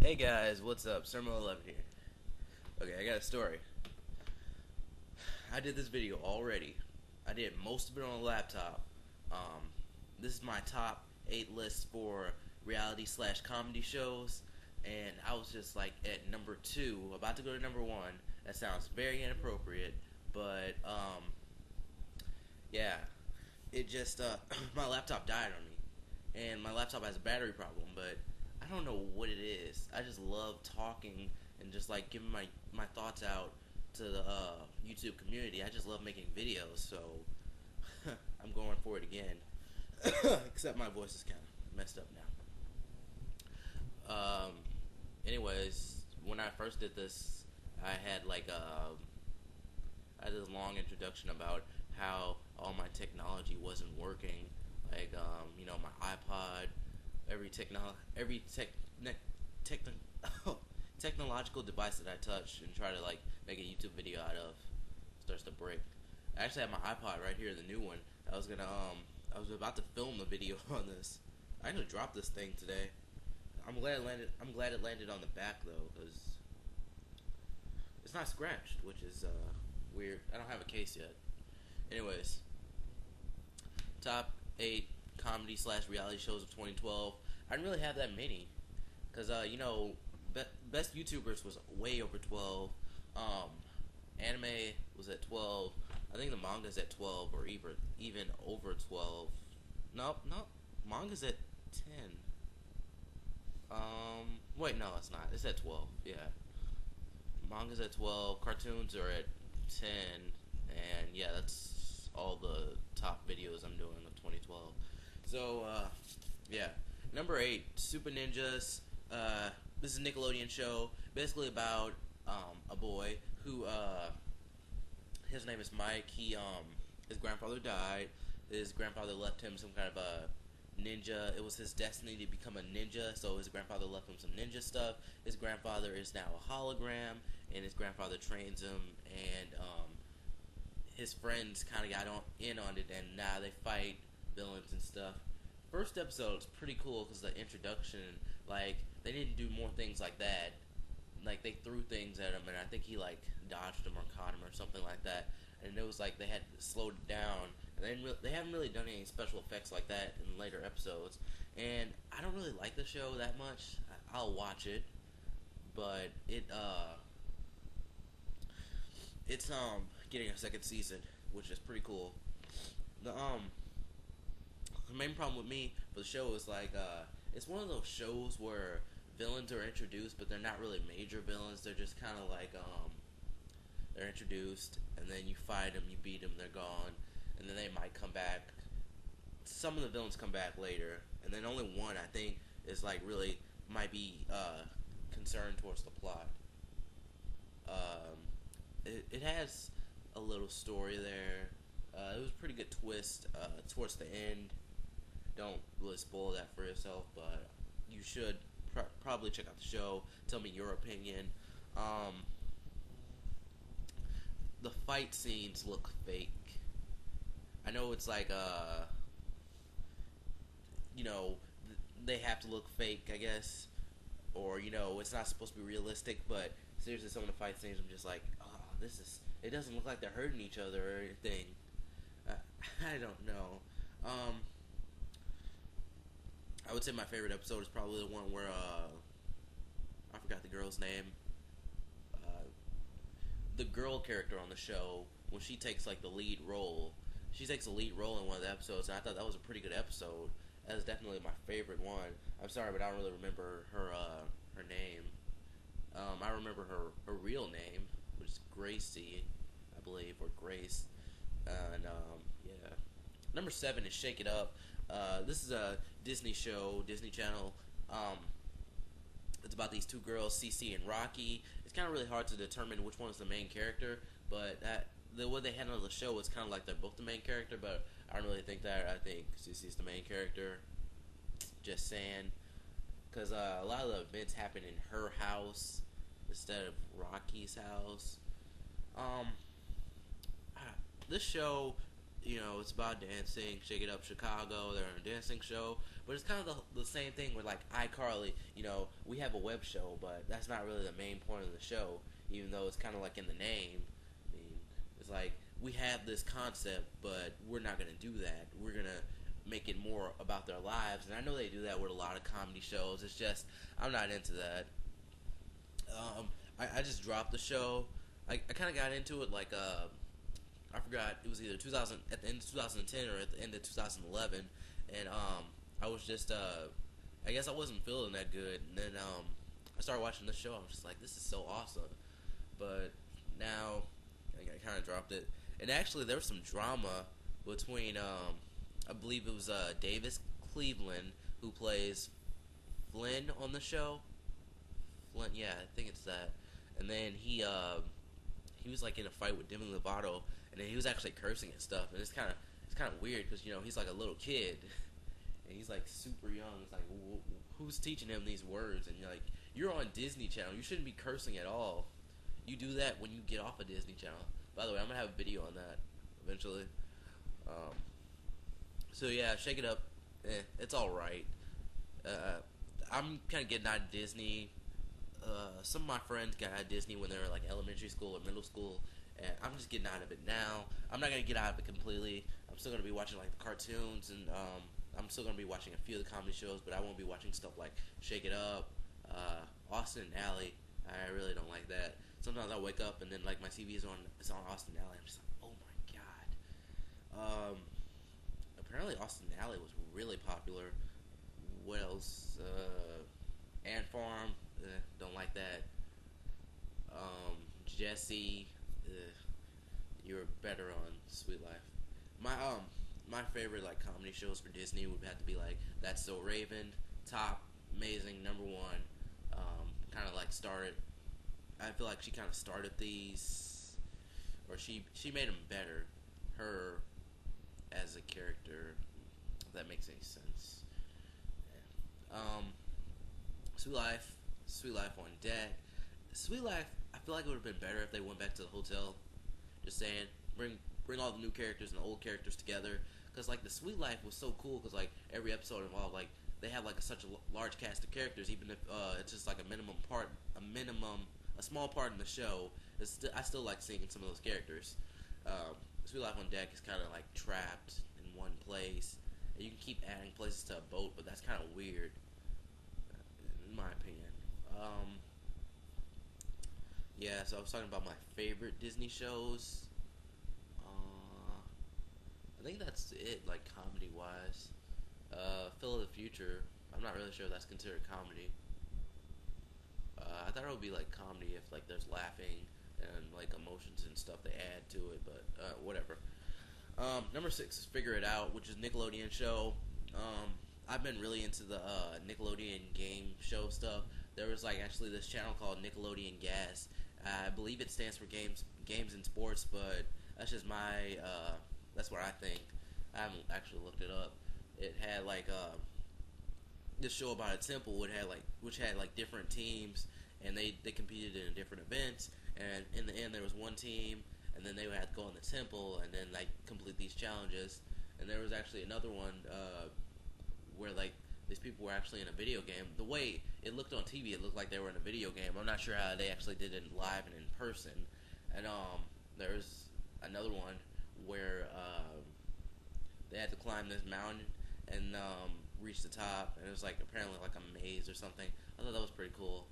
Hey guys, what's up? Sermo11 here. Okay, I got a story. I did this video already. I did most of it on a laptop. Um, this is my top 8 list for reality slash comedy shows, and I was just like at number 2, about to go to number 1. That sounds very inappropriate, but yeah, it just my laptop died on me, and my laptop has a battery problem, but I don't know what it is. I just love talking and just like giving my thoughts out to the YouTube community. I just love making videos, so I'm going for it again. Except my voice is kind of messed up now. Anyways, when I first did this, I had like I had this long introduction about how all my technology wasn't working. Like my iPod, every techno technological device that I touch and try to like make a YouTube video out of starts to break. I actually have my iPod right here, the new one. I was about to film a video on this. I actually dropped this thing today. I'm glad it landed on the back though, because it's not scratched, which is weird. I don't have a case yet. Anyways, top 8 comedy slash reality shows of 2012. I didn't really have that many, because best YouTubers was way over 12. Um, Anime was at 12. I think the manga's at 12 or even over 12. Nope, nope. Manga's at 10. Wait, no, it's not. It's at 12. Yeah. Manga's at 12. Cartoons are at 10. And yeah, that's all the top videos I'm doing of 2012. So, yeah. Number 8, Super Ninjas. This is a Nickelodeon show, basically about a boy who his name is Mike. His grandfather died. His grandfather left him some kind of a ninja. It was his destiny to become a ninja, so his grandfather left him some ninja stuff. His grandfather is now a hologram, and his grandfather trains him, and his friends kind of got in on it, and now they fight villains and stuff. First episode's pretty cool because the introduction, like, they didn't do more things like that. Like, they threw things at him, and I think he like dodged him or caught him or something like that. And it was like they had slowed it down. And they haven't really done any special effects like that in later episodes. And I don't really like the show that much. I'll watch it, but it's getting a second season, which is pretty cool. The main problem with me for the show is like it's one of those shows where villains are introduced, but they're not really major villains. They're just kind of like they're introduced, and then you fight them, you beat them, they're gone, and then they might come back. Some of the villains come back later, and then only one I think is like really might be concerned towards the plot. Um, it has a little story there. It was a pretty good twist towards the end. Don't really spoil that for yourself, but you should probably check out the show. Tell me your opinion. Um, the fight scenes look fake. I know it's like you know, they have to look fake, I guess, or it's not supposed to be realistic. But seriously, some of the fight scenes, I'm just like, oh, this is. It doesn't look like they're hurting each other or anything. Uh, I don't know. Um, I would say my favorite episode is probably the one where I forgot the girl's name. Uh, the girl character on the show, when she takes like the lead role, she takes a lead role in one of the episodes, and I thought that was a pretty good episode. That is definitely my favorite one. I'm sorry, but I don't really remember her name. I remember her real name, which is Gracie, I believe, or Grace. And yeah, number 7 is Shake It Up. This is a Disney show, Disney Channel. Um, it's about these two girls, Cece and Rocky. It's kind of really hard to determine which one is the main character, but the way they handle the show is kind of like they're both the main character, but I don't really think that. I think Cece's the main character. Just saying. Because a lot of the events happen in her house instead of Rocky's house. Um, this show it's about dancing. Shake It Up Chicago, they're on a dancing show, but it's kind of the same thing with like iCarly. We have a web show, but that's not really the main point of the show, even though it's kind of like in the name. I mean, it's like we have this concept, but we're not gonna do that. We're gonna make it more about their lives, and I know they do that with a lot of comedy shows. It's just I'm not into that. I just dropped the show. I kind of got into it like I forgot, it was either 2000 at the end of 2010 or at the end of 2011, and I was just I guess I wasn't feeling that good, and then I started watching the show. I was just like, this is so awesome, but now I kind of dropped it. And actually, there was some drama between I believe it was Davis Cleveland who plays Flynn on the show. Flynn, yeah, I think it's that. And then he was like in a fight with Demi Lovato, and then he was actually cursing and stuff. And it's kind of weird because he's like a little kid, and he's like super young. It's like who's teaching him these words? And you're on Disney Channel. You shouldn't be cursing at all. You do that when you get off of Disney Channel. By the way, I'm gonna have a video on that eventually. Um, so yeah, Shake It Up. It's all right. I'm kind of getting out of Disney. Some of my friends got out of Disney when they were like elementary school or middle school, and I'm just getting out of it now. I'm not gonna get out of it completely. I'm still gonna be watching like the cartoons, and I'm still gonna be watching a few of the comedy shows, but I won't be watching stuff like Shake It Up, Austin and Ally. I really don't like that. Sometimes I wake up and then like my TV is on. It's on Austin Ally. I'm just like, oh my god. Apparently Austin Ally was really popular. What else? Ant Farm. Don't like that. Jesse. You were better on Sweet Life. My favorite like comedy shows for Disney would have to be like That's So Raven, top, amazing, number one. Kind of like started. I feel like she kind of started these, or she made them better. Her as a character, if that makes any sense. Yeah. Sweet Life on deck. Sweet Life, I feel like it would have been better if they went back to the hotel. Just saying, bring all the new characters and the old characters together. Cause like the Sweet Life was so cool. Cause like every episode involved like they have like such a large cast of characters. Even if it's just like a small part in the show. I still like seeing some of those characters. Sweet Life on Deck is kind of like trapped in one place. And you can keep adding places to a boat, but that's kind of weird, in my opinion. Yeah, so I was talking about my favorite Disney shows. I think that's it, like comedy wise. Phil of the Future. I'm not really sure if that's considered comedy. I thought it would be like comedy if like there's laughing and like emotions and stuff they add to it, but whatever. Number 6 is Figure It Out, which is Nickelodeon show. I've been really into the Nickelodeon game show stuff. There was like actually this channel called Nickelodeon Gas. I believe it stands for games and sports, but that's just that's what I think. I haven't actually looked it up. It had like this show about a temple which had like different teams, and they competed in different events, and in the end there was one team, and then they would have to go in the temple and then like complete these challenges. And there was actually another one where like these people were actually in a video game. The way it looked on TV, it looked like they were in a video game. I'm not sure how they actually did it live and in person. And there was another one where they had to climb this mountain and reach the top, and it was like apparently like a maze or something. I thought that was pretty cool.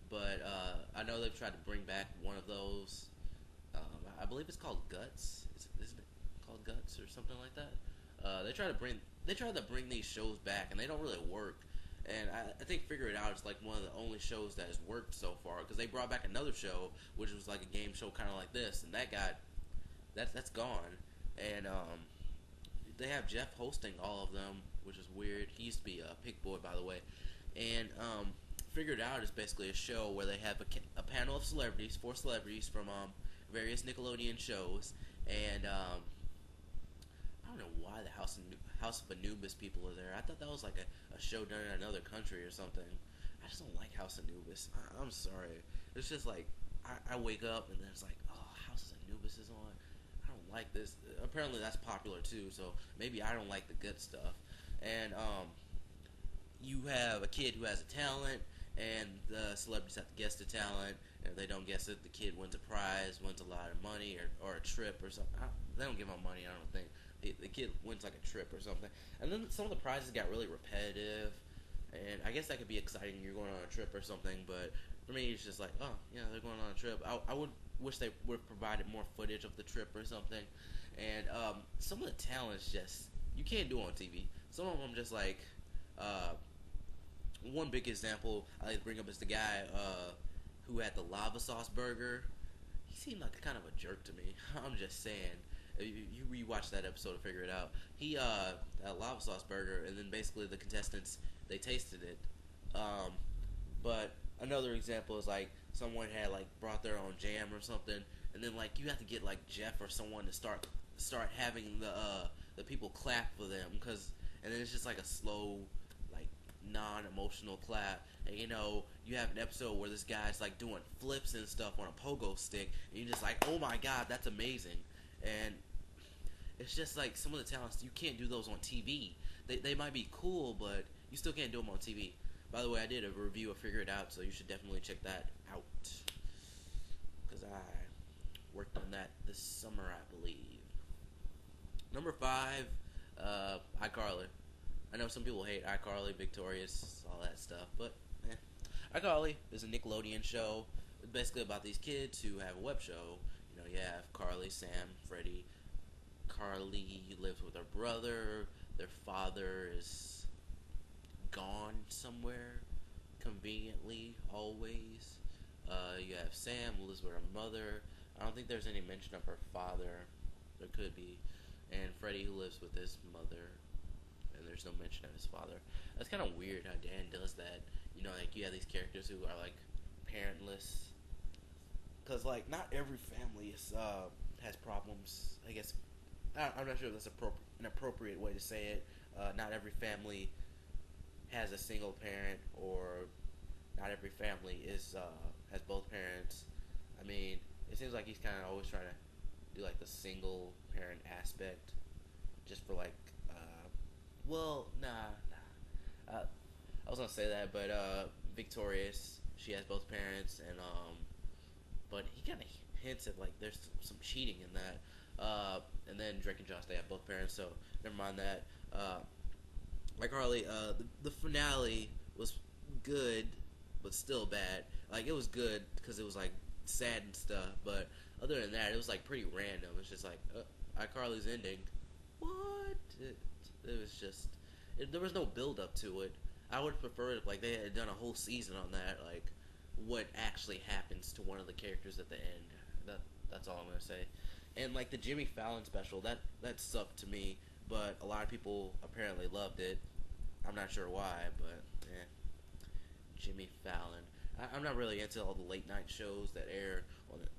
But I know they've tried to bring back one of those. I believe it's called Guts. Isn't it called Guts or something like that? They try to bring these shows back, and they don't really work. And I think Figure It Out is like one of the only shows that has worked so far, because they brought back another show which was like a game show kind of like this, and that's gone. And they have Jeff hosting all of them, which is weird. He used to be a Pig Boy, by the way. And Figure It Out is basically a show where they have a panel of celebrities, 4 celebrities from various Nickelodeon shows, and I don't know why the House of Anubis people are there. I thought that was like a show done in another country or something. I just don't like House of Anubis. I'm sorry. It's just like I wake up and then it's like, oh, House of Anubis is on. I don't like this. Apparently that's popular too, so maybe I don't like the good stuff. And you have a kid who has a talent, and the celebrities have to guess the talent. And if they don't guess it, the kid wins a prize, wins a lot of money, or a trip or something. They don't give out money, I don't think. The kid wins like a trip or something. And then some of the prizes got really repetitive. And I guess that could be exciting. You're going on a trip or something, but for me, it's just like, oh, yeah, they're going on a trip. I would wish they would have provided more footage of the trip or something. And some of the talents just you can't do on TV. Some of them just like one big example I like to bring up is the guy who had the lava sauce burger. He seemed like kind of a jerk to me. I'm just saying. You rewatch that episode to figure it out. He that lava sauce burger, and then basically the contestants they tasted it. Um, but another example is like someone had like brought their own jam or something, and then like you have to get like Jeff or someone to start having the people clap for them and then it's just like a slow like non-emotional clap. And you have an episode where this guy's like doing flips and stuff on a pogo stick, and you're just like, oh my god, that's amazing. And it's just like some of the talents you can't do those on TV. They might be cool, but you still can't do them on TV. By the way, I did a review of Figure It Out, so you should definitely check that out. Because I worked on that this summer, I believe. Number 5, iCarly. I know some people hate iCarly, Victorious, all that stuff, but iCarly is a Nickelodeon show. It's basically about these kids who have a web show. You have Carly, Sam, Freddie. Carly lives with her brother. Their father is gone somewhere, conveniently, always. You have Sam, who lives with her mother. I don't think there's any mention of her father. There could be. And Freddie, who lives with his mother. And there's no mention of his father. That's kind of weird how Dan does that. Like you have these characters who are like parentless. Because like not every family has problems. I guess I'm not sure if that's an appropriate way to say it. Not every family has a single parent, or not every family has both parents. I mean, it seems like he's kind of always trying to do like the single parent aspect, just for like, I was gonna say that, but Victorious, she has both parents, and but he kind of hints at like there's some cheating in that. And then Drake and Josh, they have both parents, so never mind that. Like Harley, the finale was good, but still bad. Like it was good because it was like sad and stuff, but other than that, it was like pretty random. It's just like iCarly's ending. What? It was just there was no build up to it. I would prefer it if like they had done a whole season on that, like what actually happens to one of the characters at the end. That's all I'm gonna say. And like the Jimmy Fallon special, that sucked to me, but a lot of people apparently loved it. I'm not sure why, but Jimmy Fallon. I'm not really into all the late night shows that air on it.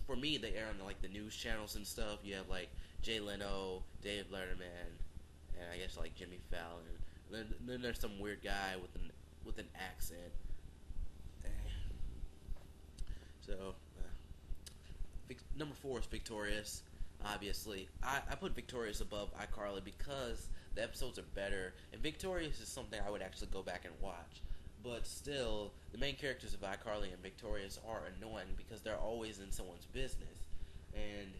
For me, they air on like the news channels and stuff. You have like Jay Leno, Dave Letterman, and I guess like Jimmy Fallon. Then there's some weird guy with an accent. So number 4 is Victorious. Obviously, I put Victorious above iCarly because the episodes are better, and Victorious is something I would actually go back and watch. But still, the main characters of iCarly and Victorious are annoying because they're always in someone's business, and